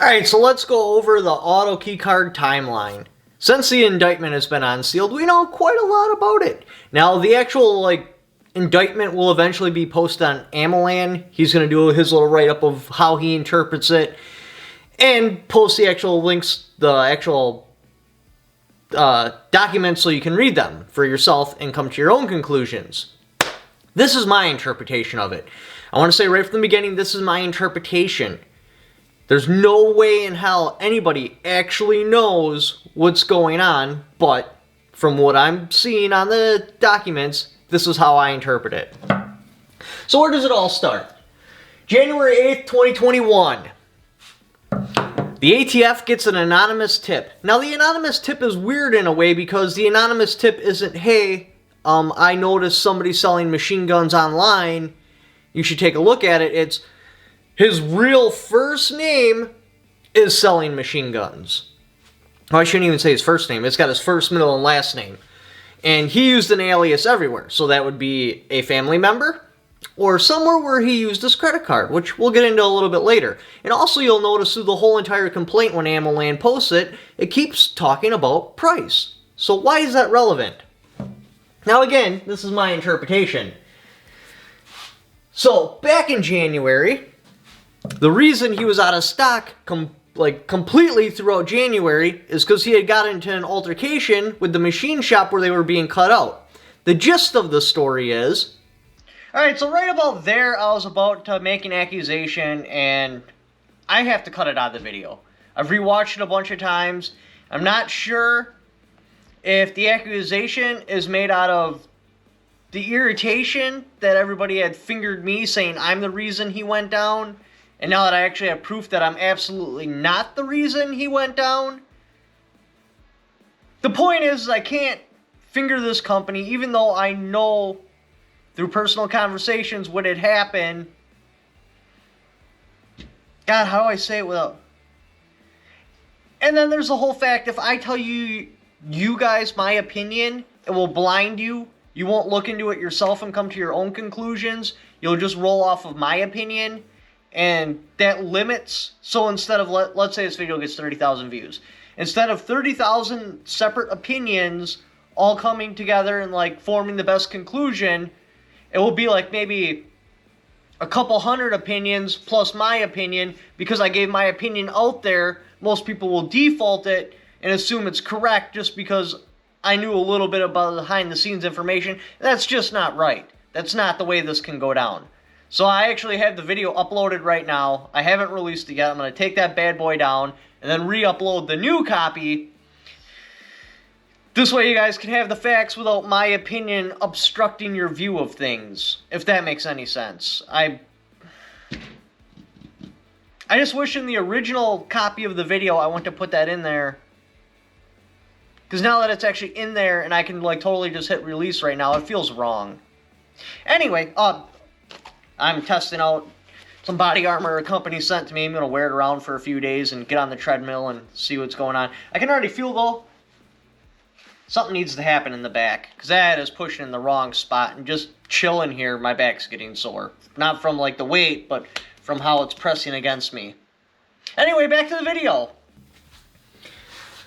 Alright, so let's go over the auto keycard timeline. Since the indictment has been unsealed, we know quite a lot about it. Now, the actual, indictment will eventually be posted on AMOLAN. He's going to do his little write-up of how he interprets it and post the actual links, the actual documents so you can read them for yourself and come to your own conclusions. This is my interpretation of it. I want to say right from the beginning, this is my interpretation. There's no way in hell anybody actually knows what's going on, but from what I'm seeing on the documents, this is how I interpret it. So where does it all start? January 8th, 2021. The ATF gets an anonymous tip. Now, the anonymous tip is weird in a way because the anonymous tip isn't, hey, I noticed somebody selling machine guns online. You should take a look at it. It's his real first name is selling machine guns. Oh, I shouldn't even say his first name. It's got his first, middle, and last name. And he used an alias everywhere. So that would be a family member or somewhere where he used his credit card, which we'll get into a little bit later. And also you'll notice through the whole entire complaint when AMOLAN posts it, it keeps talking about price. So why is that relevant? Now again, this is my interpretation. So back in January, the reason he was out of stock completely throughout January is because he had got into an altercation with the machine shop where they were being cut out. The gist of the story is... Alright, so right about there, I was about to make an accusation, and I have to cut it out of the video. I've rewatched it a bunch of times. I'm not sure if the accusation is made out of the irritation that everybody had fingered me, saying I'm the reason he went down, and now that I actually have proof that I'm absolutely not the reason he went down. The point is, I can't finger this company, even though I know through personal conversations what had happened. God, how do I say it without... And then there's the whole fact, if I tell you guys my opinion, it will blind you. You won't look into it yourself and come to your own conclusions. You'll just roll off of my opinion. And that limits... So instead of, let's say this video gets 30,000 views. Instead of 30,000 separate opinions all coming together and forming the best conclusion, it will be maybe a couple hundred opinions plus my opinion. Because I gave my opinion out there, most people will default it and assume it's correct just because I knew a little bit about behind the scenes information. That's just not right. That's not the way this can go down. So I actually have the video uploaded right now. I haven't released it yet. I'm going to take that bad boy down and then re-upload the new copy. This way you guys can have the facts without my opinion obstructing your view of things, if that makes any sense. I just wish in the original copy of the video I want to put that in there. Because now that it's actually in there and I can totally just hit release right now, it feels wrong. Anyway, I'm testing out some body armor a company sent to me. I'm going to wear it around for a few days and get on the treadmill and see what's going on. I can already feel, though, something needs to happen in the back. Because that is pushing in the wrong spot. And just chilling here, my back's getting sore. Not from, the weight, but from how it's pressing against me. Anyway, back to the video.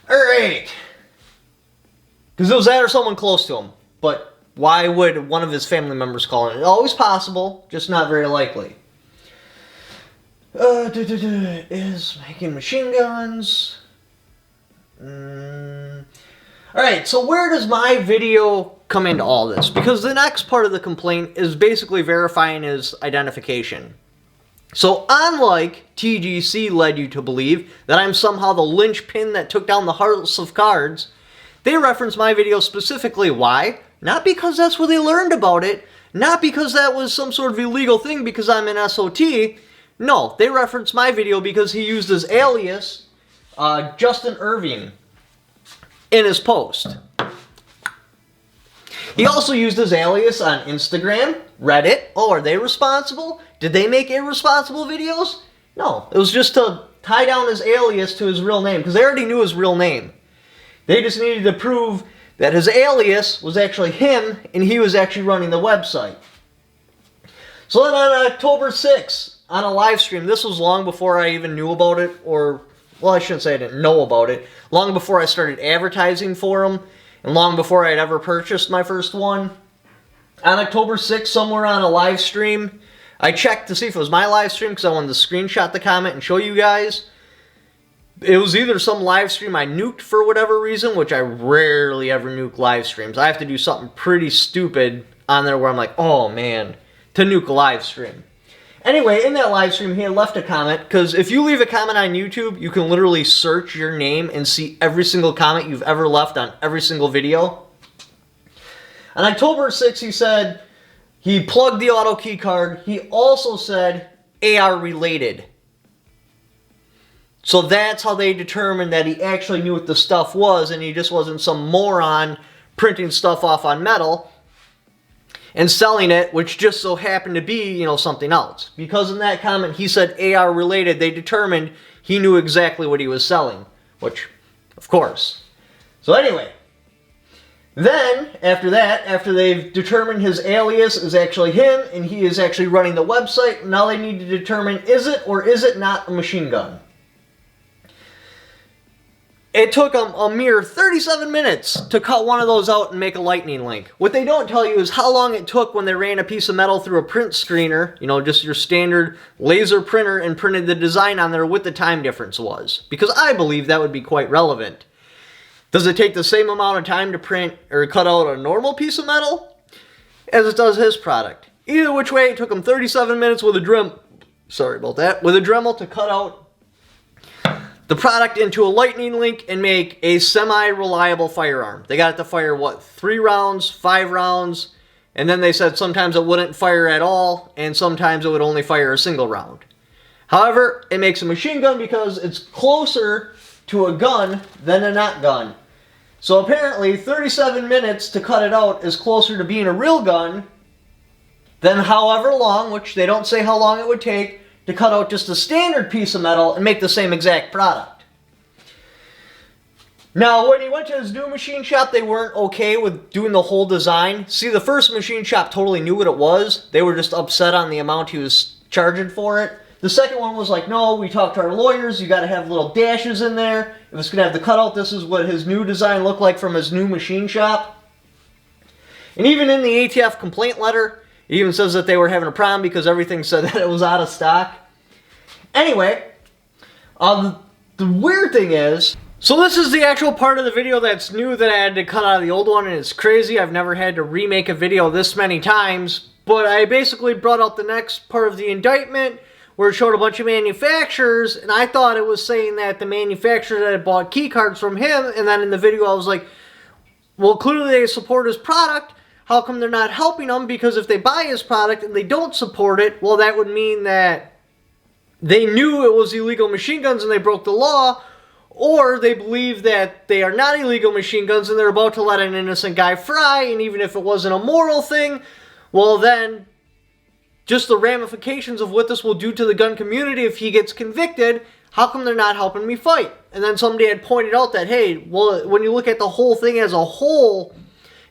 Alright. Because it was that or someone close to him. But why would one of his family members call in? Always possible, just not very likely. Is making machine guns. Alright, so where does my video come into all this? Because the next part of the complaint is basically verifying his identification. So unlike TGC led you to believe that I'm somehow the linchpin that took down the House of Cards, they reference my video specifically. Why? Not because that's where they learned about it, not because that was some sort of illegal thing because I'm an SOT. No, they reference my video because he used his alias, Justin Irving, in his post. He also used his alias on Instagram, Reddit. Oh, are they responsible? Did they make irresponsible videos? No, it was just to tie down his alias to his real name, because they already knew his real name. They just needed to prove that his alias was actually him, and he was actually running the website. So then on October 6th, on a live stream. This was long before I even knew about it, or, well, I shouldn't say I didn't know about it. Long before I started advertising for them, and long before I'd ever purchased my first one. On October 6th, somewhere on a live stream, I checked to see if it was my live stream because I wanted to screenshot the comment and show you guys. It was either some live stream I nuked for whatever reason, which I rarely ever nuke live streams. I have to do something pretty stupid on there where I'm like, oh man, to nuke a live stream. Anyway, in that live stream, he had left a comment, because if you leave a comment on YouTube, you can literally search your name and see every single comment you've ever left on every single video. On October 6th, he said he plugged the auto key card. He also said AR related. So that's how they determined that he actually knew what the stuff was, and he just wasn't some moron printing stuff off on metal and selling it, which just so happened to be, you know, something else. Because in that comment he said AR related, they determined he knew exactly what he was selling, which, of course. So anyway, then after that, after they've determined his alias is actually him and he is actually running the website, now they need to determine, is it or is it not a machine gun? It took them a mere 37 minutes to cut one of those out and make a lightning link. What they don't tell you is how long it took when they ran a piece of metal through a print screener, you know, just your standard laser printer, and printed the design on there, what the time difference was. Because I believe that would be quite relevant. Does it take the same amount of time to print or cut out a normal piece of metal as it does his product? Either which way, it took them 37 minutes with a Dremel, with a Dremel to cut out the product into a lightning link and make a semi-reliable firearm. They got it to fire, what, 3 rounds, 5 rounds, and then they said sometimes it wouldn't fire at all, and sometimes it would only fire a single round. However, it makes a machine gun because it's closer to a gun than a not gun. So apparently 37 minutes to cut it out is closer to being a real gun than however long, which they don't say how long it would take, to cut out just a standard piece of metal and make the same exact product. Now, when he went to his new machine shop, they weren't okay with doing the whole design. See, the first machine shop totally knew what it was. They were just upset on the amount he was charging for it. The second one was like, no, we talked to our lawyers, you gotta have little dashes in there. If it's gonna have the cutout, this is what his new design looked like from his new machine shop. And even in the ATF complaint letter, it even says that they were having a problem because everything said that it was out of stock. Anyway, the weird thing is, so this is the actual part of the video that's new that I had to cut out of the old one, and it's crazy. I've never had to remake a video this many times, but I basically brought out the next part of the indictment where it showed a bunch of manufacturers, and I thought it was saying that the manufacturer that had bought key cards from him, and then in the video I was like, well, clearly they support his product. How come they're not helping him? Because if they buy his product and they don't support it, well, that would mean that they knew it was illegal machine guns and they broke the law, or they believe that they are not illegal machine guns and they're about to let an innocent guy fry, and even if it wasn't a moral thing, well then, just the ramifications of what this will do to the gun community if he gets convicted, how come they're not helping me fight? And then somebody had pointed out that, hey, well, when you look at the whole thing as a whole,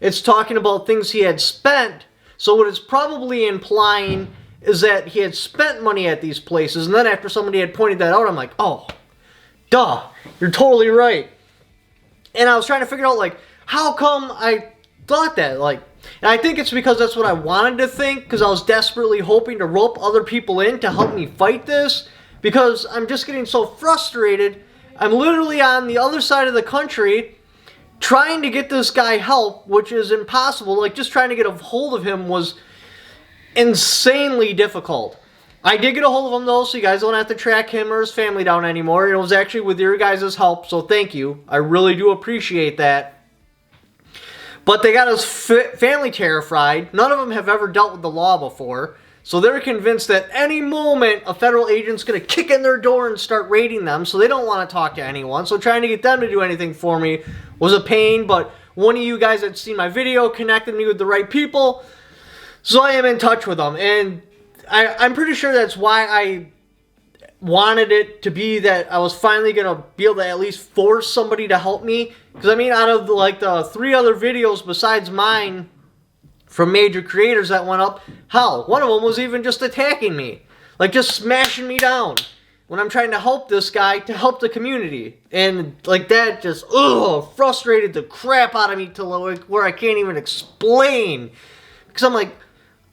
it's talking about things he had spent. So what it's probably implying is that he had spent money at these places. And then after somebody had pointed that out, I'm like, oh, duh, you're totally right. And I was trying to figure out, like, how come I thought that? Like, and I think it's because that's what I wanted to think, because I was desperately hoping to rope other people in to help me fight this, because I'm just getting so frustrated. I'm literally on the other side of the country trying to get this guy help, which is impossible. Like, just trying to get a hold of him was insanely difficult. I did get a hold of him, though, so you guys don't have to track him or his family down anymore. It was actually with your guys' help, so thank you. I really do appreciate that. But they got his family terrified. None of them have ever dealt with the law before. So they're convinced that any moment a federal agent's going to kick in their door and start raiding them. So they don't want to talk to anyone. So trying to get them to do anything for me was a pain. But one of you guys that seen my video connected me with the right people. So I am in touch with them. And I'm pretty sure that's why I wanted it to be that I was finally going to be able to at least force somebody to help me. Because, I mean, out of the 3 other videos besides mine from major creators that went up, hell, one of them was even just attacking me. Like, just smashing me down when I'm trying to help this guy to help the community. And, like, that just, frustrated the crap out of me to like, where I can't even explain. Because I'm like,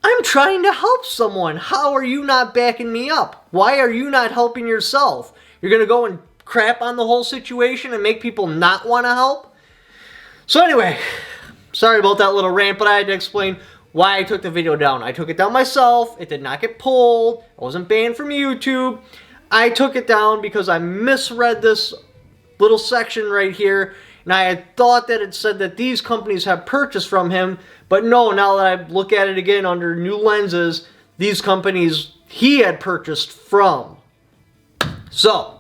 I'm trying to help someone. How are you not backing me up? Why are you not helping yourself? You're going to go and crap on the whole situation and make people not want to help? So anyway, sorry about that little rant, but I had to explain why I took the video down. I took it down myself. It did not get pulled. I wasn't banned from YouTube. I took it down because I misread this little section right here, and I had thought that it said that these companies have purchased from him, but no, now that I look at it again under new lenses, these companies he had purchased from. So,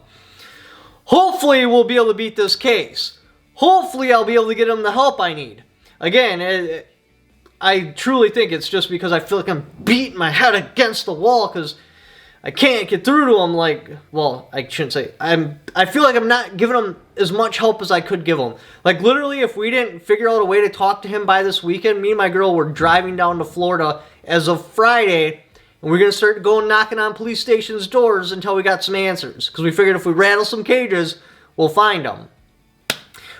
hopefully we'll be able to beat this case. Hopefully I'll be able to get him the help I need. Again, I truly think it's just because I feel like I'm beating my head against the wall because I can't get through to him like, well, I shouldn't say, I feel like I'm not giving him as much help as I could give him. Like, literally, if we didn't figure out a way to talk to him by this weekend, me and my girl were driving down to Florida as of Friday, and we're going to start going knocking on police stations' doors until we got some answers. Because we figured if we rattle some cages, we'll find him.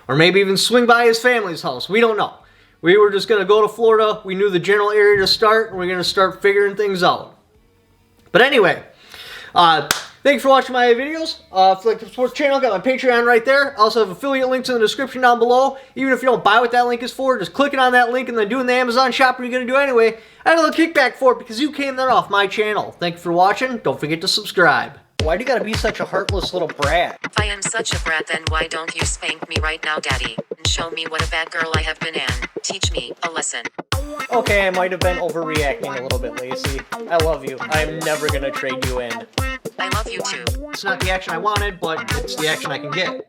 Or maybe even swing by his family's house. We don't know. We were just going to go to Florida. We knew the general area to start, and we're going to start figuring things out. But anyway, thanks for watching my videos. If you like the sports channel, got my Patreon right there. I also have affiliate links in the description down below. Even if you don't buy what that link is for, just clicking on that link and then doing the Amazon shopping you're going to do anyway, I have a little kickback for it because you came there off my channel. Thank you for watching. Don't forget to subscribe. Why do you gotta be such a heartless little brat? If I am such a brat, then why don't you spank me right now, daddy, and show me what a bad girl I have been and teach me a lesson. Okay, I might have been overreacting a little bit, Lacey. I love you. I'm never gonna trade you in. I love you too. It's not the action I wanted, but it's the action I can get.